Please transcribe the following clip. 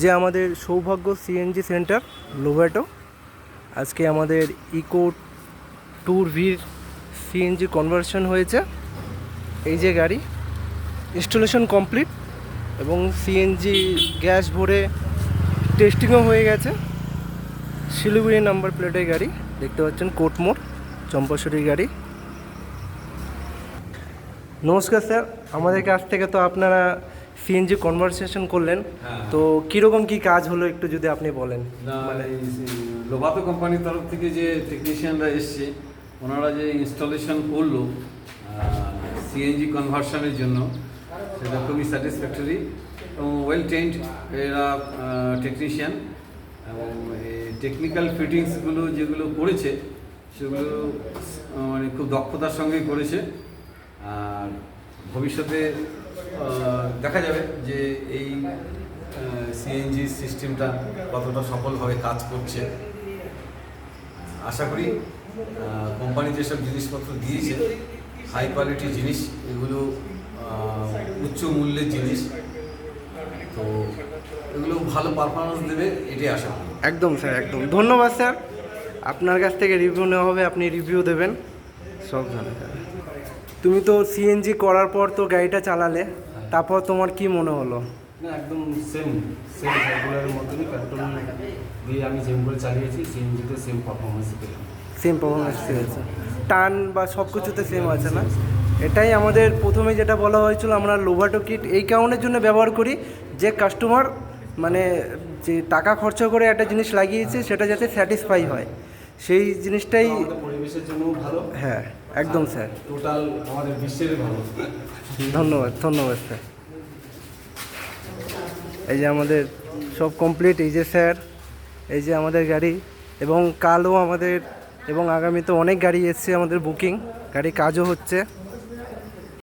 যে আমাদের সৌভাগ্য সিএনজি সেন্টার লোভাটো, আজকে আমাদের ইকো ট্যুর ভির সিএনজি কনভার্সন হয়েছে। এই যে গাড়ি ইনস্টলেশন কমপ্লিট এবং সিএনজি গ্যাস ভরে টেস্টিংও হয়ে গেছে। শিলিগুড়ি নাম্বার প্লেটের গাড়ি দেখতে পাচ্ছেন, কোটমোড় চম্পাশরীর গাড়ি। নমস্কার স্যার, আমাদের কাছ থেকে তো আপনারা সিএনজি কনভারসেশন করলেন, তো কীরকম কী কাজ হলো একটু যদি আপনি বলেন। মানে লোভাতো কোম্পানির তরফ থেকে যে টেকনিশিয়ানরা এসছে, ওনারা যে ইনস্টলেশন করলো সিএনজি কনভার্সনের জন্য, সেটা খুবই স্যাটিসফ্যাক্টরি এবং ওয়েল ট্রেন্ড এরা টেকনিশিয়ান, এবং এই টেকনিক্যাল ফিটিংসগুলো যেগুলো করেছে সেগুলো মানে খুব দক্ষতার সঙ্গে করেছে। আর ভবিষ্যতে দেখা যাবে যে এই সিএনজি সিস্টেমটা কতটা সফলভাবে কাজ করছে। আশা করি কোম্পানি যেসব জিনিসপত্র দিয়েছে হাই কোয়ালিটি জিনিস, এগুলো উচ্চ মূল্যের জিনিস, তো এগুলো ভালো পারফরমেন্স দেবে এটাই আশা করি। একদম স্যার, একদম ধন্যবাদ স্যার। আপনার কাছ থেকে রিভিউ নেওয়া হবে, আপনি রিভিউ দেবেন সব জানা যাবে। তুমি তো সিএনজি করার পর তো গাড়িটা চালালে, তারপর তোমার কি মনে হলো? না, একদম সেম সার্কুলারের মতনই পেট্রোল দিয়ে আমি যেমন চালিয়েছি সিএনজিতে সেম পারফরমেন্স পেলাম। সেম পারফরমেন্স আছে, টান বা সব কিছুতে সেম আছে না? এটাই আমাদের প্রথমে যেটা বলা হয়েছিল, আমরা লোভাটো কিট এই কারণের জন্য ব্যবহার করি যে কাস্টমার মানে যে টাকা খরচা করে একটা জিনিস লাগিয়েছে সেটা যাতে স্যাটিসফাই হয়, সেই জিনিসটাই পরিবেশের জন্য ভালো। হ্যাঁ একদম স্যার, টোটাল আমাদের বিশ্বের ভালো। ধন্যবাদ ধন্যবাদ স্যার। এই যে আমাদের সব কমপ্লিট, এই যে স্যার, এই যে আমাদের গাড়ি, এবং কালও আমাদের এবং আগামীতে অনেক গাড়ি এসছে আমাদের বুকিং, গাড়ি কাজও হচ্ছে।